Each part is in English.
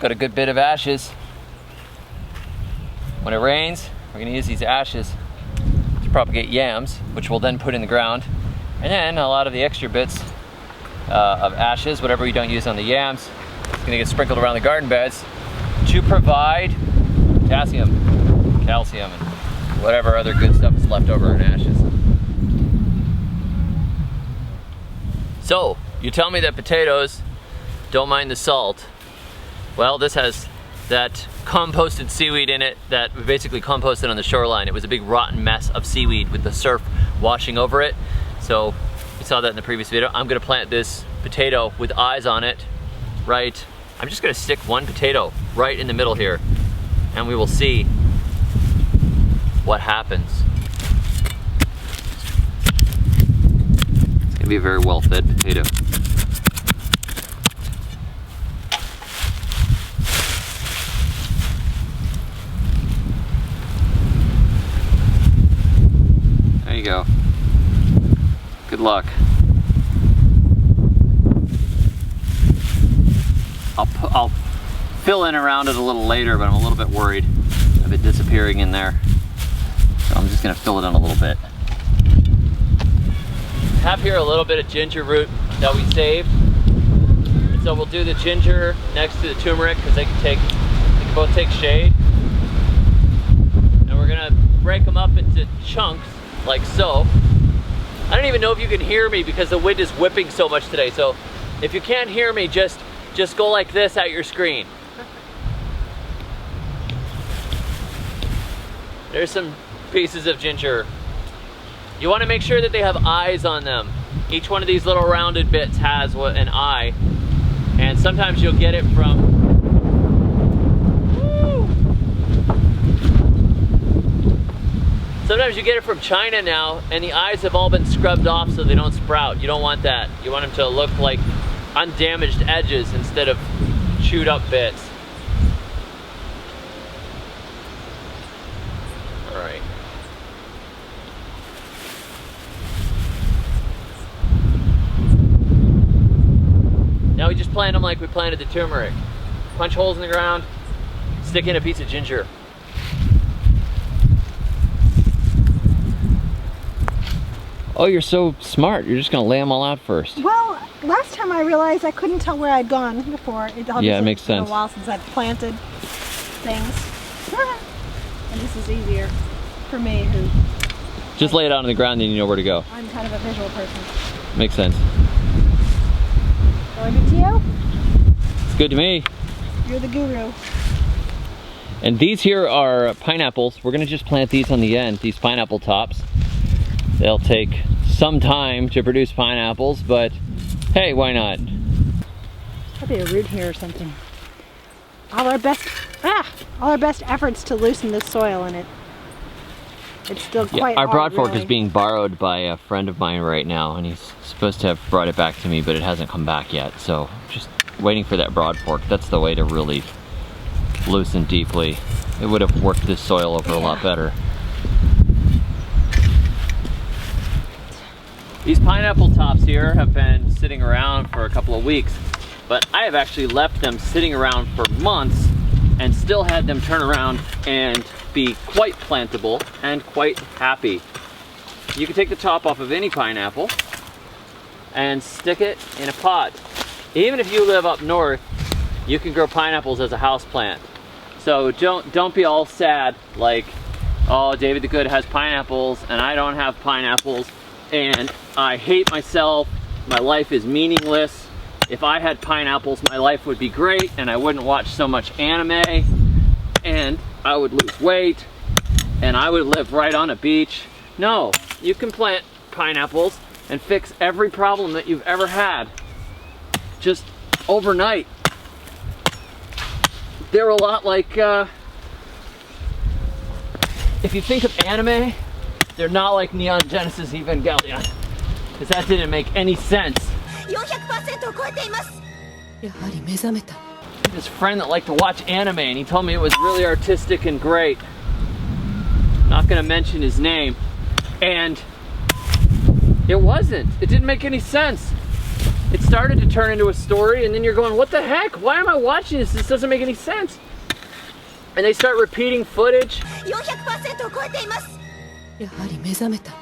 got a good bit of ashes. When it rains, we're gonna use these ashes to propagate yams, which we'll then put in the ground. And then a lot of the extra bits of ashes, whatever we don't use on the yams, it's gonna get sprinkled around the garden beds to provide potassium, calcium, and whatever other good stuff is left over in ashes. So, you tell me that potatoes don't mind the salt. Well, this has that composted seaweed in it that we basically composted on the shoreline. It was a big rotten mess of seaweed with the surf washing over it. So we saw that in the previous video. I'm gonna plant this potato with eyes on it, right? I'm just gonna stick one potato right in the middle here, and we will see what happens. It's gonna be a very well-fed potato. There you go. Good luck. I'll fill in around it a little later, but I'm a little bit worried of it disappearing in there. So I'm just gonna fill it in a little bit. I have here a little bit of ginger root that we saved. And so we'll do the ginger next to the turmeric because they can both take shade. And we're gonna break them up into chunks like so. I don't even know if you can hear me because the wind is whipping so much today. So if you can't hear me, just go like this at your screen. There's some pieces of ginger. You want to make sure that they have eyes on them. Each one of these little rounded bits has an eye. And sometimes you'll get it from... Sometimes you get it from China now, and the eyes have all been scrubbed off so they don't sprout. You don't want that. You want them to look like undamaged edges instead of chewed up bits. All right. Now we just plant them like we planted the turmeric. Punch holes in the ground, stick in a piece of ginger. Oh, you're so smart. You're just gonna lay them all out first. Well, last time I realized I couldn't tell where I'd gone before. Yeah, it makes sense. It's been a while since I've planted things. And this is easier for me who... Just lay it out on the ground and you know where to go. I'm kind of a visual person. Makes sense. So good to you? It's good to me. You're the guru. And these here are pineapples. We're gonna just plant these on the end, these pineapple tops. They'll take some time to produce pineapples, but hey, why not? Probably a root here or something. All our best efforts to loosen the soil, and it's still quite our hard, broadfork really. is being borrowed by a friend of mine right now, and he's supposed to have brought it back to me, but it hasn't come back yet. So just waiting for that broadfork. That's the way to really loosen deeply. It would have worked this soil over a lot better. These pineapple tops here have been sitting around for a couple of weeks, but I have actually left them sitting around for months and still had them turn around and be quite plantable and quite happy. You can take the top off of any pineapple and stick it in a pot. Even if you live up north, you can grow pineapples as a house plant. So don't be all sad like, oh, David the Good has pineapples and I don't have pineapples. And I hate myself, my life is meaningless. If I had pineapples, my life would be great and I wouldn't watch so much anime and I would lose weight and I would live right on a beach. No, you can plant pineapples and fix every problem that you've ever had just overnight. They're a lot like, if you think of anime, they're not like Neon Genesis Evangelion, because that didn't make any sense. This friend that liked to watch anime, and he told me it was really artistic and great. Not gonna mention his name. And it wasn't. It didn't make any sense. it started to turn into a story, and then you're going, what the heck? Why am I watching this? This doesn't make any sense. And they start repeating footage. 400% を超えています。やはり目覚めた。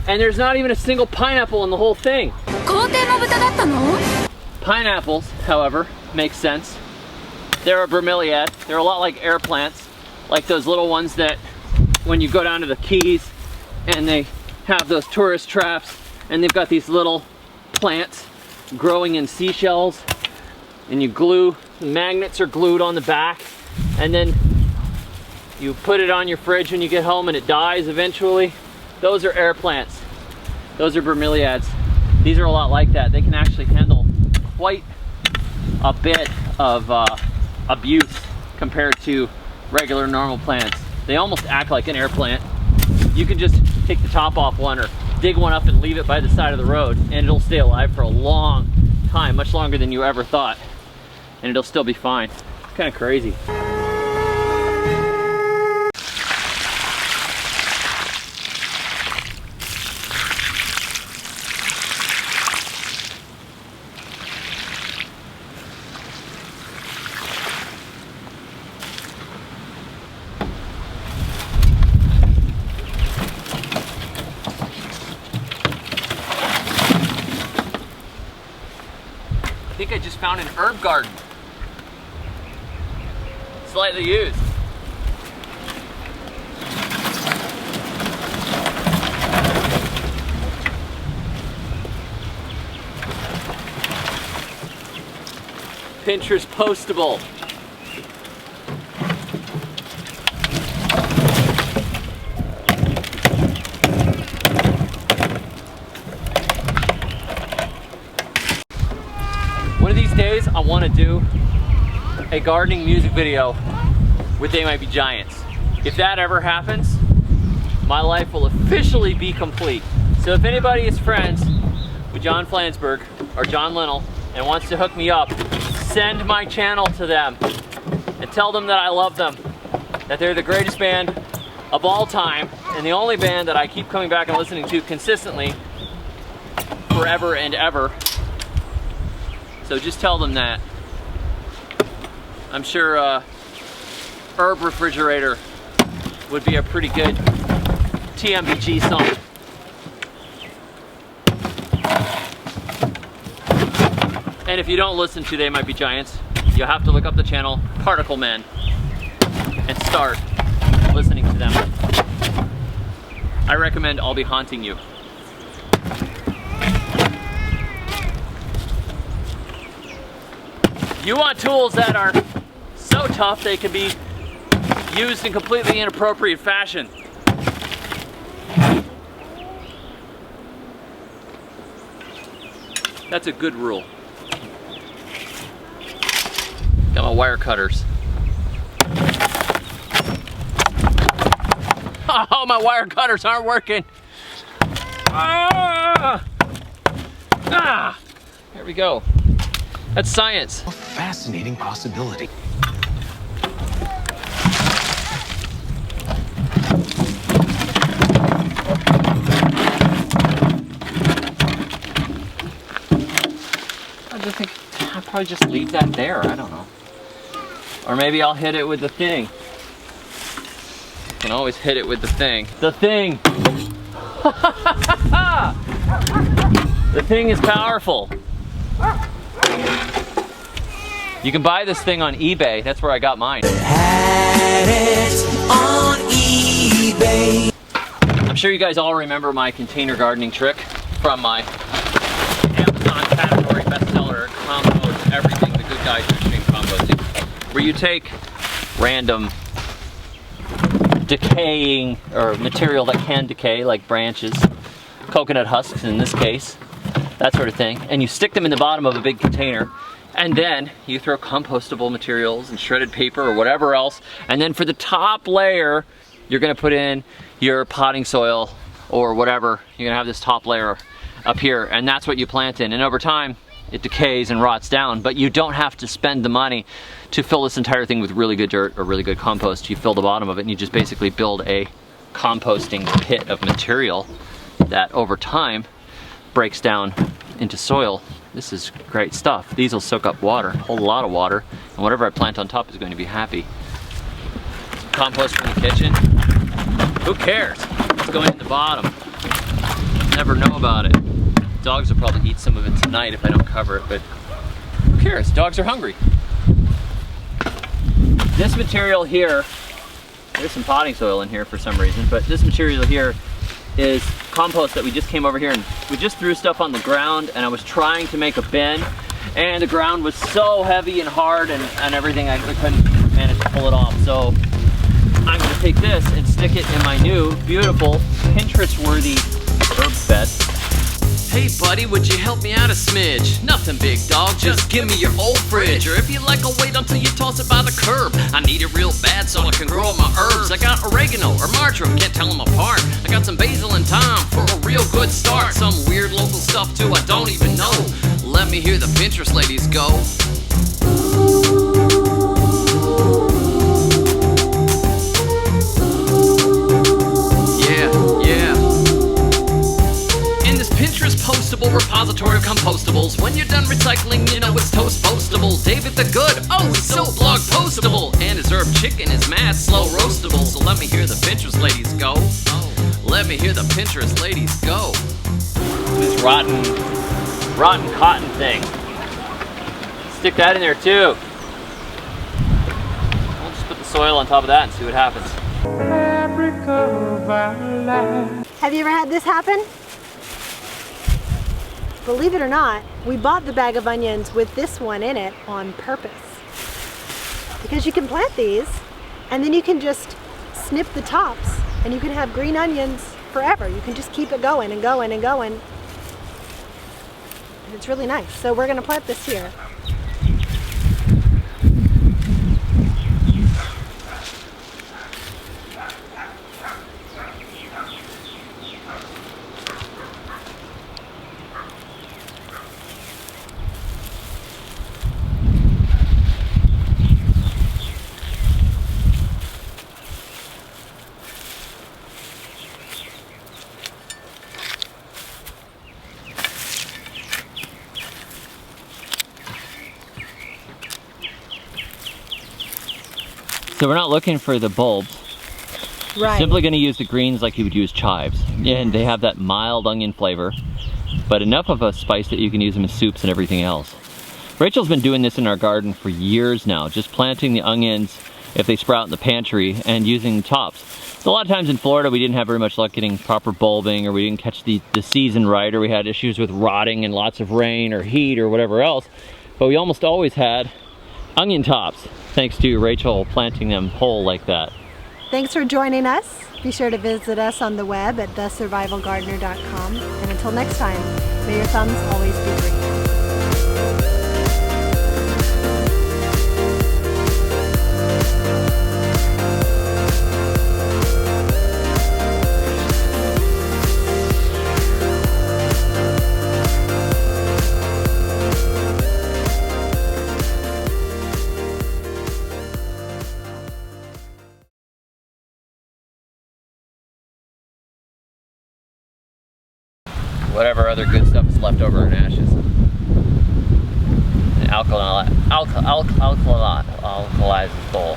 And there's not even a single pineapple in the whole thing. 皇帝の豚だったの? Pineapples, however, make sense. They're a bromeliad. They're a lot like air plants, like those little ones that when you go down to the Keys and they have those tourist traps and they've got these little plants growing in seashells, and you glue, magnets are glued on the back, and then you put it on your fridge when you get home and it dies eventually. Those are air plants. Those are bromeliads. These are a lot like that. They can actually handle quite a bit of abuse compared to regular normal plants. They almost act like an air plant. You can just take the top off one or dig one up and leave it by the side of the road, and it'll stay alive for a long time, much longer than you ever thought, and it'll still be fine. It's kind of crazy. I think I just found an herb garden. Slightly used. Pinterest postable. One of these days, I want to do a gardening music video with They Might Be Giants. If that ever happens, my life will officially be complete. So if anybody is friends with John Flansburgh or John Linnell and wants to hook me up, send my channel to them and tell them that I love them, that they're the greatest band of all time and the only band that I keep coming back and listening to consistently forever and ever. So just tell them that. I'm sure Herb Refrigerator would be a pretty good TMBG song. And if you don't listen to They Might Be Giants, you'll have to look up the channel Particle Men and start listening to them. I recommend I'll Be Haunting You. You want tools that are so tough they can be used in completely inappropriate fashion. That's a good rule. Got my wire cutters. Oh, my wire cutters aren't working. Ah! Ah! There we go. That's science. A fascinating possibility. I think I'll probably just leave that there. I don't know. Or maybe I'll hit it with the thing. You can always hit it with the thing. The thing! The thing is powerful. You can buy this thing on eBay. That's where I got mine. Had it on eBay. I'm sure you guys all remember my container gardening trick from my Amazon category bestseller, Compost Everything, The Good Guide to Extreme Composting, where you take random decaying or material that can decay, like branches, coconut husks in this case, that sort of thing, and you stick them in the bottom of a big container, and then you throw compostable materials and shredded paper or whatever else, and then for the top layer you're going to put in your potting soil or whatever. You're going to have this top layer up here, and that's what you plant in, and over time it decays and rots down, but you don't have to spend the money to fill this entire thing with really good dirt or really good compost. You fill the bottom of it and you just basically build a composting pit of material that over time breaks down into soil, this is great stuff. These will soak up water, hold a lot of water, and whatever I plant on top is going to be happy. Some compost from the kitchen. Who cares? It's going in the bottom. Never know about it. Dogs will probably eat some of it tonight if I don't cover it, but who cares? Dogs are hungry. This material here, there's some potting soil in here for some reason, but this material here is compost that we just came over here and we just threw stuff on the ground, and I was trying to make a bin, and the ground was so heavy and hard and everything, I couldn't manage to pull it off. So I'm gonna take this and stick it in my new, beautiful, Pinterest-worthy herb bed. Hey buddy, would you help me out a smidge? Nothing big, dog, just give me your old fridge. Or if you like, I'll wait until you toss it by the curb. I need it real bad so I can grow up my herbs. I got oregano or marjoram, can't tell them apart. I got some basil and thyme for a real good start. Some weird local stuff too, I don't even know. Let me hear the Pinterest ladies go. Pinterest postable repository of compostables. When you're done recycling, you know it's toast postable. David the Good, oh, he's so blog postable. And his herb chicken is mad slow roastable. So let me hear the Pinterest ladies go. Let me hear the Pinterest ladies go. This rotten cotton thing. Stick that in there too. We'll just put the soil on top of that and see what happens. Have you ever had this happen? Believe it or not, we bought the bag of onions with this one in it on purpose. Because you can plant these and then you can just snip the tops and you can have green onions forever. You can just keep it going and going and going. And it's really nice. So we're gonna plant this here. So we're not looking for the bulbs. Right. Simply going to use the greens like you would use chives. And they have that mild onion flavor, but enough of a spice that you can use them in soups and everything else. Rachel's been doing this in our garden for years now, just planting the onions if they sprout in the pantry and using tops. So a lot of times in Florida we didn't have very much luck getting proper bulbing, or we didn't catch the season right, or we had issues with rotting and lots of rain or heat or whatever else. But we almost always had onion tops, thanks to Rachel planting them whole like that. Thanks for joining us. Be sure to visit us on the web at thesurvivalgardener.com. And until next time, may your thumbs always be green. Whatever other good stuff is left over in ashes. And alkalizes bowl.